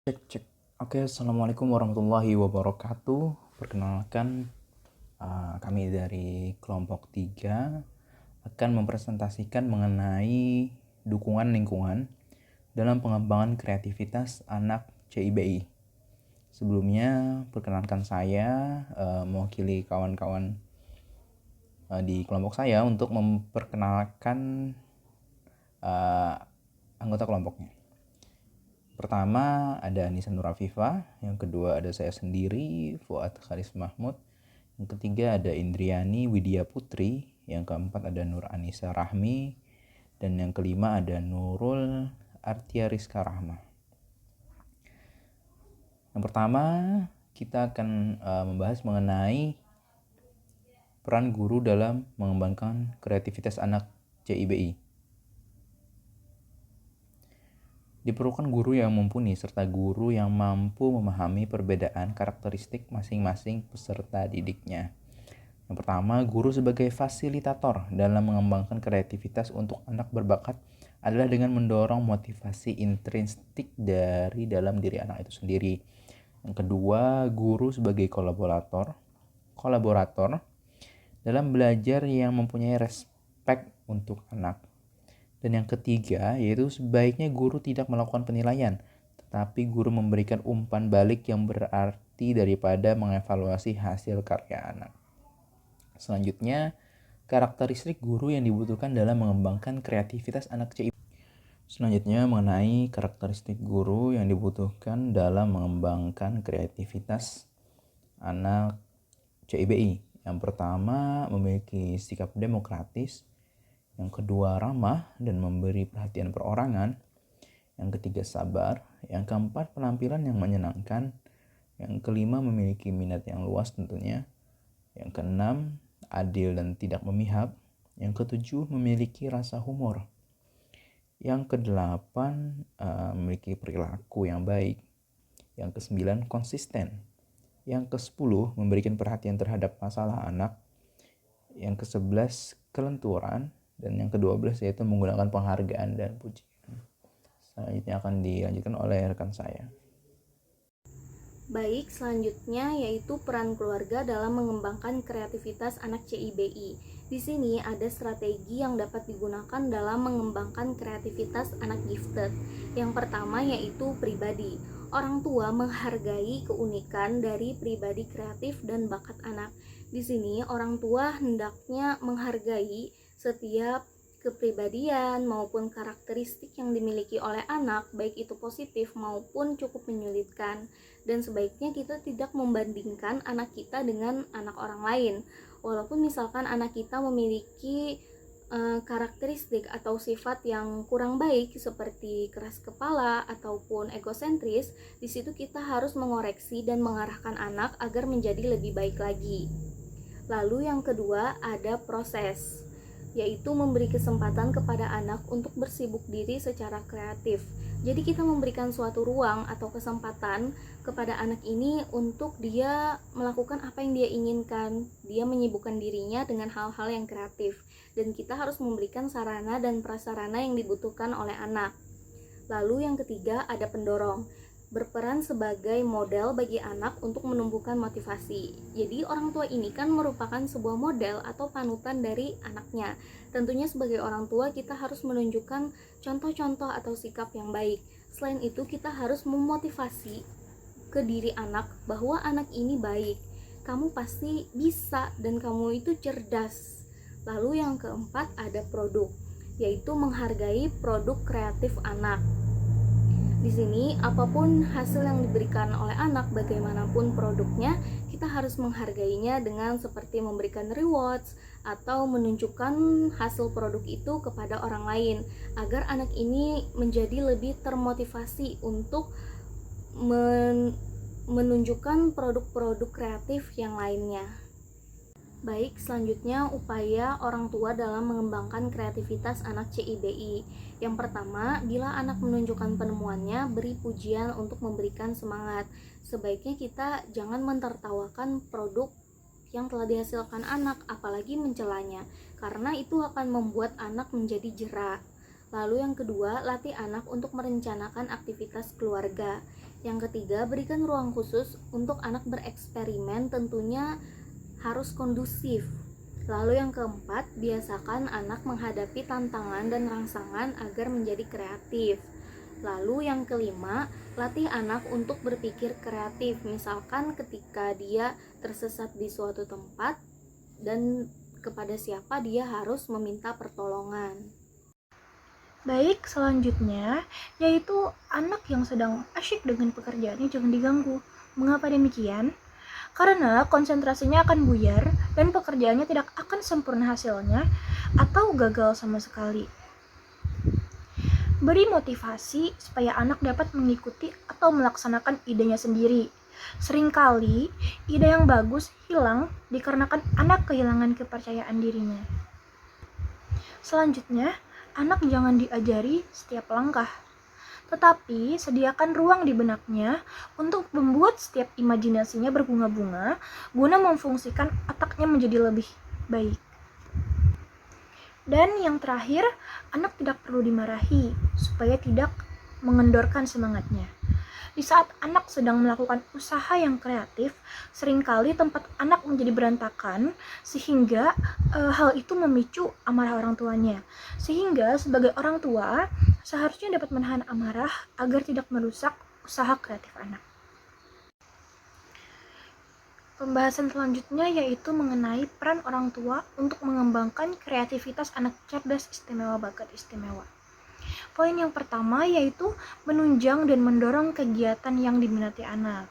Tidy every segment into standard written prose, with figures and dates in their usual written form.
Cek cek. Oke, assalamualaikum warahmatullahi wabarakatuh. Perkenalkan, kami dari kelompok 3 akan mempresentasikan mengenai dukungan lingkungan dalam pengembangan kreativitas anak CIBI. Sebelumnya, perkenalkan saya mewakili kawan-kawan di kelompok saya untuk memperkenalkan anggota kelompoknya. Pertama ada Anissa Nur Afifah, yang kedua ada saya sendiri, Fuad Kharis Mahmud, yang ketiga ada Indriani Widya Putri, yang keempat ada Nur Anissa Rahmi, dan yang kelima ada Nurul Artia Rizka Rahma. Yang pertama kita akan membahas mengenai peran guru dalam mengembangkan kreativitas anak CIBI. Diperlukan guru yang mumpuni serta guru yang mampu memahami perbedaan karakteristik masing-masing peserta didiknya. Yang pertama, guru sebagai fasilitator dalam mengembangkan kreativitas untuk anak berbakat adalah dengan mendorong motivasi intrinsik dari dalam diri anak itu sendiri. Yang kedua, guru sebagai kolaborator dalam belajar yang mempunyai respek untuk anak. Dan yang ketiga, yaitu sebaiknya guru tidak melakukan penilaian, tetapi guru memberikan umpan balik yang berarti daripada mengevaluasi hasil karya anak. Selanjutnya, karakteristik guru yang dibutuhkan dalam mengembangkan kreativitas anak CIBI. Selanjutnya, mengenai karakteristik guru yang dibutuhkan dalam mengembangkan kreativitas anak CIBI. Yang pertama, memiliki sikap demokratis. Yang kedua, ramah dan memberi perhatian perorangan. Yang ketiga, sabar. Yang keempat, penampilan yang menyenangkan. Yang kelima, memiliki minat yang luas tentunya. Yang keenam, adil dan tidak memihak. Yang ketujuh, memiliki rasa humor. Yang kedelapan, memiliki perilaku yang baik. Yang kesembilan, konsisten. Yang kesepuluh, memberikan perhatian terhadap masalah anak. Yang kesebelas, kelenturan. Dan yang ke-12 yaitu menggunakan penghargaan dan pujian. Selanjutnya akan dilanjutkan oleh rekan saya. Baik, selanjutnya yaitu peran keluarga dalam mengembangkan kreativitas anak CIBI. Di sini ada strategi yang dapat digunakan dalam mengembangkan kreativitas anak gifted. Yang pertama yaitu pribadi. Orang tua menghargai keunikan dari pribadi kreatif dan bakat anak. Di sini orang tua hendaknya menghargai setiap kepribadian maupun karakteristik yang dimiliki oleh anak, baik itu positif maupun cukup menyulitkan. Dan sebaiknya kita tidak membandingkan anak kita dengan anak orang lain. Walaupun misalkan anak kita memiliki karakteristik atau sifat yang kurang baik seperti keras kepala ataupun egosentris, di situ kita harus mengoreksi dan mengarahkan anak agar menjadi lebih baik lagi. Lalu yang kedua ada proses, yaitu memberi kesempatan kepada anak untuk bersibuk diri secara kreatif. Jadi kita memberikan suatu ruang atau kesempatan kepada anak ini untuk dia melakukan apa yang dia inginkan. Dia menyibukkan dirinya dengan hal-hal yang kreatif. Dan kita harus memberikan sarana dan prasarana yang dibutuhkan oleh anak. Lalu yang ketiga ada pendorong. Berperan sebagai model bagi anak untuk menumbuhkan motivasi. Jadi orang tua ini kan merupakan sebuah model atau panutan dari anaknya. Tentunya sebagai orang tua kita harus menunjukkan contoh-contoh atau sikap yang baik. Selain itu kita harus memotivasi ke diri anak bahwa anak ini baik. Kamu pasti bisa dan kamu itu cerdas. Lalu yang keempat ada produk, yaitu menghargai produk kreatif anak. Di sini, apapun hasil yang diberikan oleh anak, bagaimanapun produknya, kita harus menghargainya dengan seperti memberikan rewards atau menunjukkan hasil produk itu kepada orang lain, agar anak ini menjadi lebih termotivasi untuk menunjukkan produk-produk kreatif yang lainnya. Baik, selanjutnya upaya orang tua dalam mengembangkan kreativitas anak CIBI. Yang pertama, bila anak menunjukkan penemuannya, beri pujian untuk memberikan semangat. Sebaiknya kita jangan mentertawakan produk yang telah dihasilkan anak, apalagi mencelanya, karena itu akan membuat anak menjadi jera. Lalu yang kedua, latih anak untuk merencanakan aktivitas keluarga. Yang ketiga, berikan ruang khusus untuk anak bereksperimen, tentunya harus kondusif. Lalu yang keempat, biasakan anak menghadapi tantangan dan rangsangan agar menjadi kreatif. Lalu yang kelima, latih anak untuk berpikir kreatif. Misalkan ketika dia tersesat di suatu tempat dan kepada siapa dia harus meminta pertolongan. Baik, selanjutnya yaitu anak yang sedang asyik dengan pekerjaannya jangan diganggu. Mengapa demikian? Karena konsentrasinya akan buyar dan pekerjaannya tidak akan sempurna hasilnya atau gagal sama sekali. Beri motivasi supaya anak dapat mengikuti atau melaksanakan idenya sendiri. Seringkali ide yang bagus hilang dikarenakan anak kehilangan kepercayaan dirinya. Selanjutnya, anak jangan diajari setiap langkah, tetapi sediakan ruang di benaknya untuk membuat setiap imajinasinya berbunga-bunga guna memfungsikan otaknya menjadi lebih baik. Dan yang terakhir, anak tidak perlu dimarahi supaya tidak mengendorkan semangatnya. Di saat anak sedang melakukan usaha yang kreatif, seringkali tempat anak menjadi berantakan sehingga hal itu memicu amarah orang tuanya. Sehingga sebagai orang tua seharusnya dapat menahan amarah agar tidak merusak usaha kreatif anak. Pembahasan selanjutnya yaitu mengenai peran orang tua untuk mengembangkan kreativitas anak cerdas istimewa bakat istimewa. Poin yang pertama yaitu menunjang dan mendorong kegiatan yang diminati anak.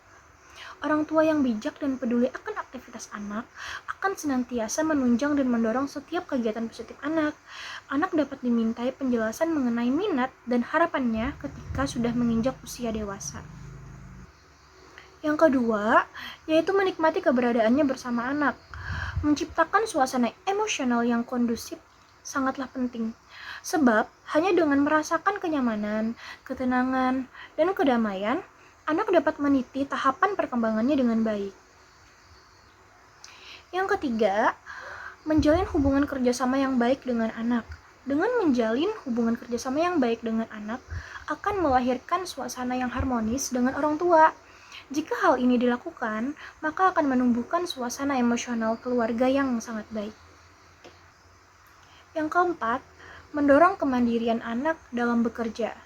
Orang tua yang bijak dan peduli akan aktivitas anak akan senantiasa menunjang dan mendorong setiap kegiatan positif anak. Anak dapat dimintai penjelasan mengenai minat dan harapannya ketika sudah menginjak usia dewasa. Yang kedua, yaitu menikmati keberadaannya bersama anak. Menciptakan suasana emosional yang kondusif sangatlah penting. Sebab, hanya dengan merasakan kenyamanan, ketenangan, dan kedamaian, anak dapat meniti tahapan perkembangannya dengan baik. Yang ketiga, menjalin hubungan kerjasama yang baik dengan anak. Dengan menjalin hubungan kerjasama yang baik dengan anak, akan melahirkan suasana yang harmonis dengan orang tua. Jika hal ini dilakukan, maka akan menumbuhkan suasana emosional keluarga yang sangat baik. Yang keempat, mendorong kemandirian anak dalam bekerja.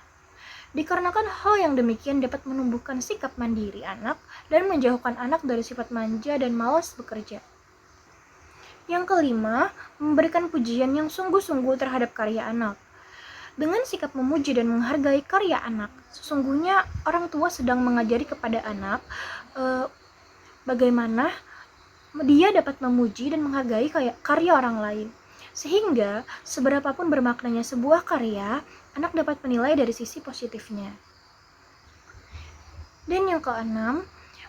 Dikarenakan hal yang demikian dapat menumbuhkan sikap mandiri anak dan menjauhkan anak dari sifat manja dan malas bekerja. Yang kelima, memberikan pujian yang sungguh-sungguh terhadap karya anak. Dengan sikap memuji dan menghargai karya anak, sesungguhnya orang tua sedang mengajari kepada anak bagaimana dia dapat memuji dan menghargai karya orang lain. Sehingga, seberapapun bermaknanya sebuah karya, anak dapat menilai dari sisi positifnya. Dan yang keenam,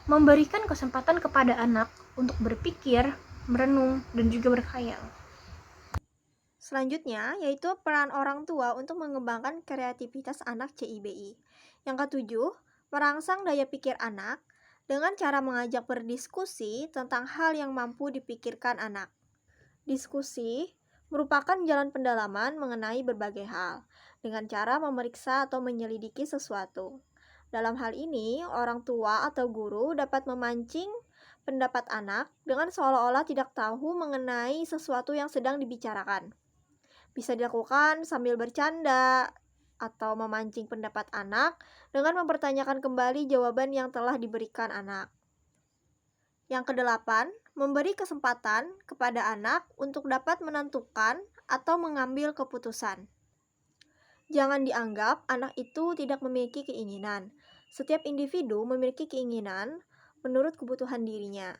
memberikan kesempatan kepada anak untuk berpikir, merenung, dan juga berkhayal. Selanjutnya, yaitu peran orang tua untuk mengembangkan kreativitas anak CIBI. Yang ketujuh, merangsang daya pikir anak dengan cara mengajak berdiskusi tentang hal yang mampu dipikirkan anak. Diskusi merupakan jalan pendalaman mengenai berbagai hal, dengan cara memeriksa atau menyelidiki sesuatu. Dalam hal ini, orang tua atau guru dapat memancing pendapat anak dengan seolah-olah tidak tahu mengenai sesuatu yang sedang dibicarakan. Bisa dilakukan sambil bercanda atau memancing pendapat anak dengan mempertanyakan kembali jawaban yang telah diberikan anak. Yang kedelapan, memberi kesempatan kepada anak untuk dapat menentukan atau mengambil keputusan. Jangan dianggap anak itu tidak memiliki keinginan. Setiap individu memiliki keinginan menurut kebutuhan dirinya.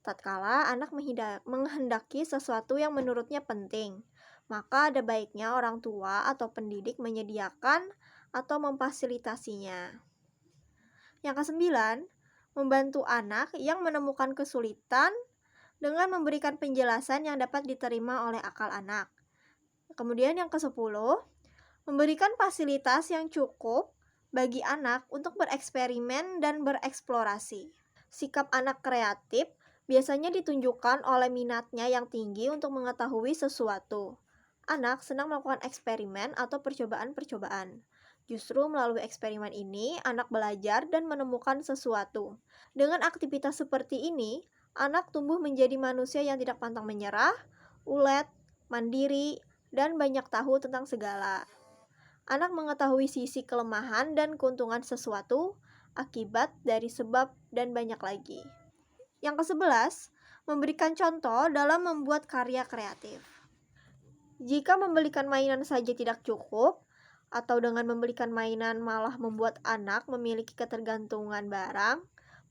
Tatkala anak menghendaki sesuatu yang menurutnya penting, maka ada baiknya orang tua atau pendidik menyediakan atau memfasilitasinya. Yang kesembilan, membantu anak yang menemukan kesulitan dengan memberikan penjelasan yang dapat diterima oleh akal anak. Kemudian yang kesepuluh, memberikan fasilitas yang cukup bagi anak untuk bereksperimen dan bereksplorasi. Sikap anak kreatif biasanya ditunjukkan oleh minatnya yang tinggi untuk mengetahui sesuatu. Anak senang melakukan eksperimen atau percobaan-percobaan. Justru melalui eksperimen ini, anak belajar dan menemukan sesuatu. Dengan aktivitas seperti ini, anak tumbuh menjadi manusia yang tidak pantang menyerah, ulet, mandiri, dan banyak tahu tentang segala. Anak mengetahui sisi kelemahan dan keuntungan sesuatu, akibat dari sebab, dan banyak lagi. Yang ke-11, memberikan contoh dalam membuat karya kreatif. Jika membelikan mainan saja tidak cukup, atau dengan membelikan mainan malah membuat anak memiliki ketergantungan barang,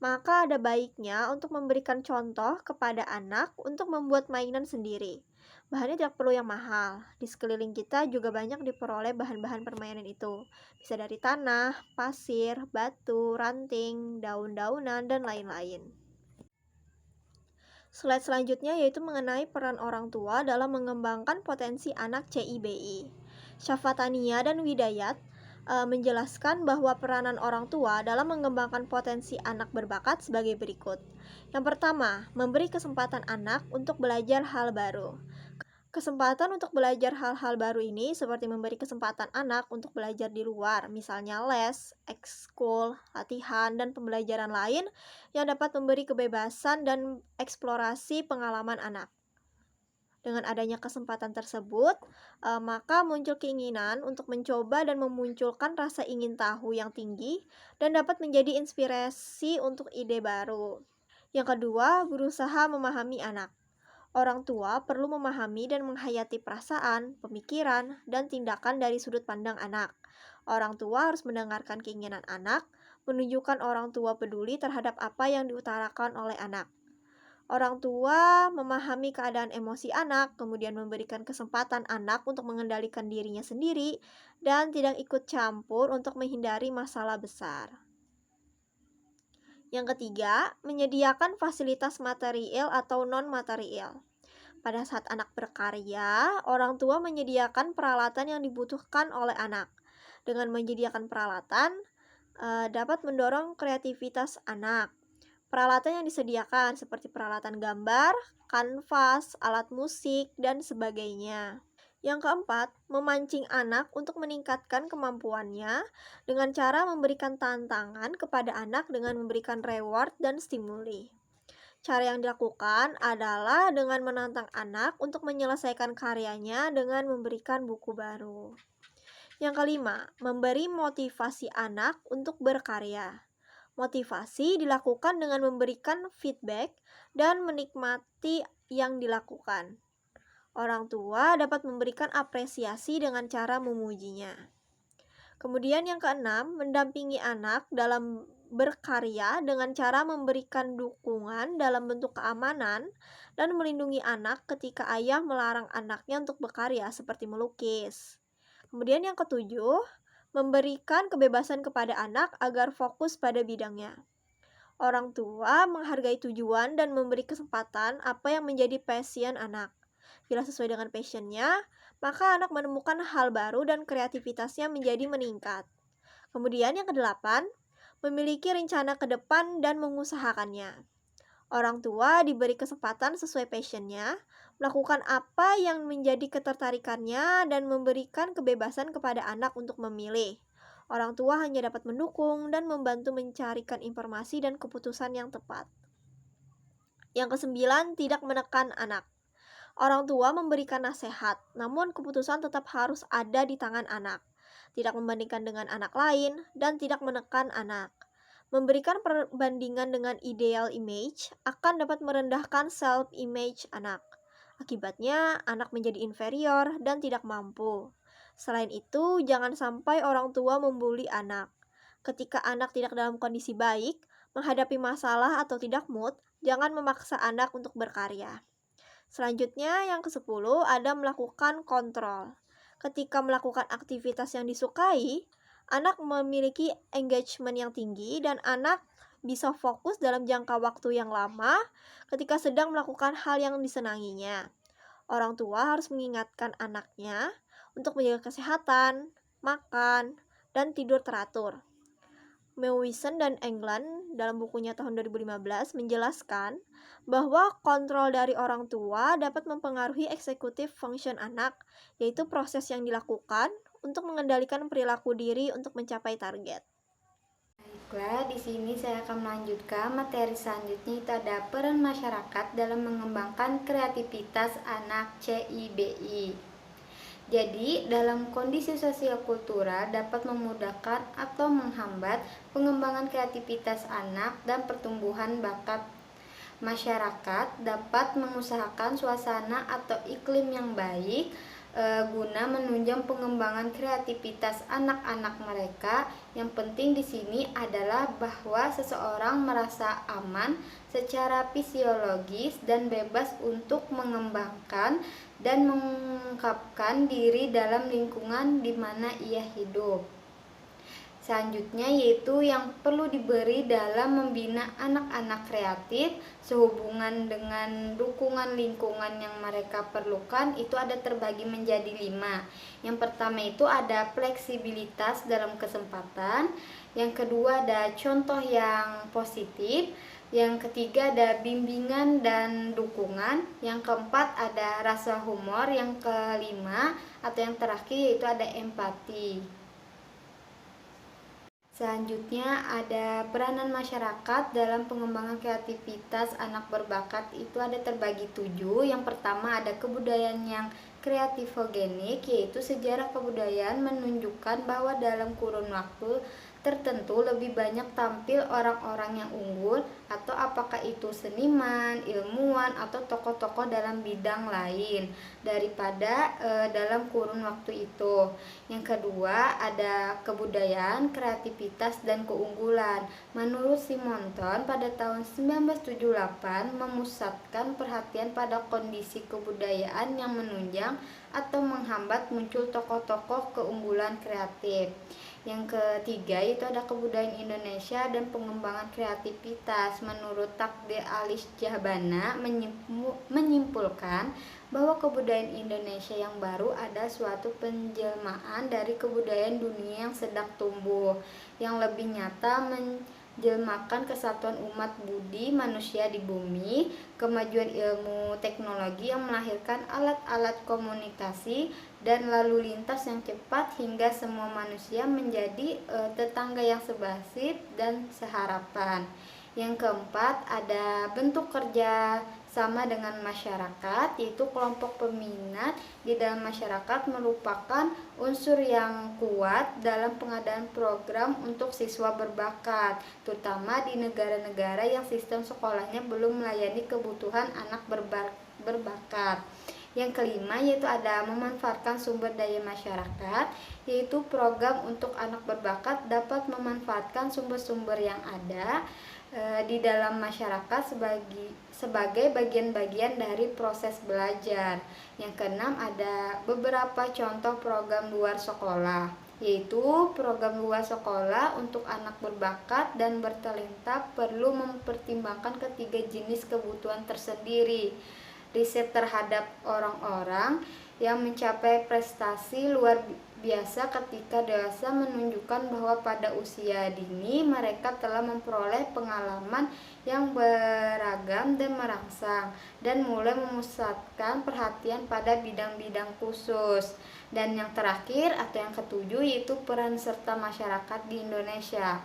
maka ada baiknya untuk memberikan contoh kepada anak untuk membuat mainan sendiri. Bahannya tidak perlu yang mahal. Di sekeliling kita juga banyak diperoleh bahan-bahan permainan itu. Bisa dari tanah, pasir, batu, ranting, daun-daunan, dan lain-lain. Slide selanjutnya yaitu mengenai peran orang tua dalam mengembangkan potensi anak CIBI. Syafatania dan Widayat menjelaskan bahwa peranan orang tua dalam mengembangkan potensi anak berbakat sebagai berikut. Yang pertama, memberi kesempatan anak untuk belajar hal baru. Kesempatan untuk belajar hal-hal baru ini seperti memberi kesempatan anak untuk belajar di luar, misalnya les, ekskul, latihan, dan pembelajaran lain yang dapat memberi kebebasan dan eksplorasi pengalaman anak. Dengan adanya kesempatan tersebut, maka muncul keinginan untuk mencoba dan memunculkan rasa ingin tahu yang tinggi dan dapat menjadi inspirasi untuk ide baru. Yang kedua, berusaha memahami anak. Orang tua perlu memahami dan menghayati perasaan, pemikiran, dan tindakan dari sudut pandang anak. Orang tua harus mendengarkan keinginan anak, menunjukkan orang tua peduli terhadap apa yang diutarakan oleh anak. Orang tua memahami keadaan emosi anak, kemudian memberikan kesempatan anak untuk mengendalikan dirinya sendiri, dan tidak ikut campur untuk menghindari masalah besar. Yang ketiga, menyediakan fasilitas material atau non-material. Pada saat anak berkarya, orang tua menyediakan peralatan yang dibutuhkan oleh anak. Dengan menyediakan peralatan, dapat mendorong kreativitas anak. Peralatan yang disediakan seperti peralatan gambar, kanvas, alat musik, dan sebagainya. Yang keempat, memancing anak untuk meningkatkan kemampuannya dengan cara memberikan tantangan kepada anak dengan memberikan reward dan stimuli. Cara yang dilakukan adalah dengan menantang anak untuk menyelesaikan karyanya dengan memberikan buku baru. Yang kelima, memberi motivasi anak untuk berkarya. Motivasi dilakukan dengan memberikan feedback dan menikmati yang dilakukan. Orang tua dapat memberikan apresiasi dengan cara memujinya. Kemudian yang keenam, mendampingi anak dalam berkarya dengan cara memberikan dukungan dalam bentuk keamanan dan melindungi anak ketika ayah melarang anaknya untuk berkarya seperti melukis. Kemudian yang ketujuh, memberikan kebebasan kepada anak agar fokus pada bidangnya. Orang tua menghargai tujuan dan memberi kesempatan apa yang menjadi passion anak. Bila sesuai dengan passionnya, maka anak menemukan hal baru dan kreativitasnya menjadi meningkat. Kemudian yang kedelapan, memiliki rencana ke depan dan mengusahakannya. Orang tua diberi kesempatan sesuai passionnya, melakukan apa yang menjadi ketertarikannya dan memberikan kebebasan kepada anak untuk memilih. Orang tua hanya dapat mendukung dan membantu mencarikan informasi dan keputusan yang tepat. Yang kesembilan, tidak menekan anak. Orang tua memberikan nasihat, namun keputusan tetap harus ada di tangan anak. Tidak membandingkan dengan anak lain, dan tidak menekan anak. Memberikan perbandingan dengan ideal image akan dapat merendahkan self-image anak. Akibatnya, anak menjadi inferior dan tidak mampu. Selain itu, jangan sampai orang tua membuli anak. Ketika anak tidak dalam kondisi baik, menghadapi masalah atau tidak mood, jangan memaksa anak untuk berkarya. Selanjutnya, yang ke-10 ada melakukan kontrol. Ketika melakukan aktivitas yang disukai, anak memiliki engagement yang tinggi dan anak bisa fokus dalam jangka waktu yang lama ketika sedang melakukan hal yang disenanginya. Orang tua harus mengingatkan anaknya untuk menjaga kesehatan, makan, dan tidur teratur. Mewison dan England dalam bukunya tahun 2015 menjelaskan bahwa kontrol dari orang tua dapat mempengaruhi executive function anak, yaitu proses yang dilakukan untuk mengendalikan perilaku diri untuk mencapai target. Baiklah, di sini saya akan melanjutkan materi selanjutnya, itu ada peran masyarakat dalam mengembangkan kreativitas anak CIBI. Jadi, dalam kondisi sosial kultural dapat memudahkan atau menghambat pengembangan kreativitas anak dan pertumbuhan bakat. Masyarakat dapat mengusahakan suasana atau iklim yang baik guna menunjang pengembangan kreativitas anak-anak mereka. Yang penting di sini adalah bahwa seseorang merasa aman secara fisiologis dan bebas untuk mengembangkan dan mengungkapkan diri dalam lingkungan di mana ia hidup. Selanjutnya yaitu yang perlu diberi dalam membina anak-anak kreatif sehubungan dengan dukungan lingkungan yang mereka perlukan, itu ada terbagi menjadi 5. Yang pertama itu ada fleksibilitas dalam kesempatan, yang kedua ada contoh yang positif, yang ketiga ada bimbingan dan dukungan, yang keempat ada rasa humor, yang kelima atau yang terakhir yaitu ada empati. Selanjutnya ada peranan masyarakat dalam pengembangan kreativitas anak berbakat, itu ada terbagi 7. Yang pertama ada kebudayaan yang kreativogenik, yaitu sejarah kebudayaan menunjukkan bahwa dalam kurun waktu tertentu lebih banyak tampil orang-orang yang unggul, atau apakah itu seniman, ilmuwan, atau tokoh-tokoh dalam bidang lain daripada dalam kurun waktu itu. Yang kedua ada kebudayaan, kreativitas, dan keunggulan. Menurut Simonton pada tahun 1978 memusatkan perhatian pada kondisi kebudayaan yang menunjang atau menghambat muncul tokoh-tokoh keunggulan kreatif. Yang ketiga itu ada kebudayaan Indonesia dan pengembangan kreativitas. Menurut Takdir Alis Jahbana menyimpulkan bahwa kebudayaan Indonesia yang baru ada suatu penjelmaan dari kebudayaan dunia yang sedang tumbuh, yang lebih nyata menjelmakan kesatuan umat budi manusia di bumi, kemajuan ilmu teknologi yang melahirkan alat-alat komunikasi dan lalu lintas yang cepat hingga semua manusia menjadi tetangga yang sebasih dan seharapan. Yang keempat ada bentuk kerja sama dengan masyarakat, yaitu kelompok peminat di dalam masyarakat merupakan unsur yang kuat dalam pengadaan program untuk siswa berbakat, terutama di negara-negara yang sistem sekolahnya belum melayani kebutuhan anak berbakat. Yang kelima yaitu ada memanfaatkan sumber daya masyarakat, yaitu program untuk anak berbakat dapat memanfaatkan sumber-sumber yang ada di dalam masyarakat sebagai bagian-bagian dari proses belajar. Yang keenam ada beberapa contoh program luar sekolah, yaitu program luar sekolah untuk anak berbakat dan bertalenta perlu mempertimbangkan ketiga jenis kebutuhan tersendiri. Riset terhadap orang-orang yang mencapai prestasi luar biasa ketika dewasa menunjukkan bahwa pada usia dini mereka telah memperoleh pengalaman yang beragam dan merangsang dan mulai memusatkan perhatian pada bidang-bidang khusus. Dan yang terakhir atau yang ketujuh yaitu peran serta masyarakat di Indonesia.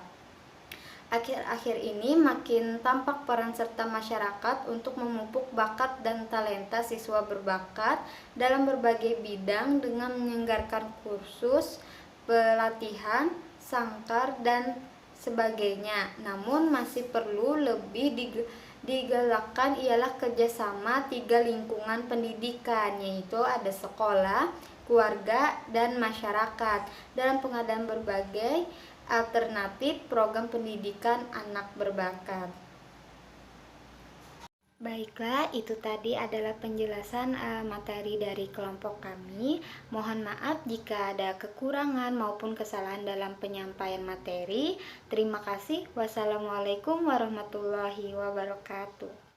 Akhir-akhir ini makin tampak peran serta masyarakat untuk memupuk bakat dan talenta siswa berbakat dalam berbagai bidang dengan menyelenggarakan kursus, pelatihan, sangkar, dan sebagainya. Namun masih perlu lebih digalakkan ialah kerjasama 3 lingkungan pendidikan, yaitu ada sekolah, keluarga, dan masyarakat dalam pengadaan berbagai alternatif program pendidikan anak berbakat. Baiklah, itu tadi adalah penjelasan materi dari kelompok kami. Mohon maaf jika ada kekurangan maupun kesalahan dalam penyampaian materi. Terima kasih. Wassalamualaikum warahmatullahi wabarakatuh.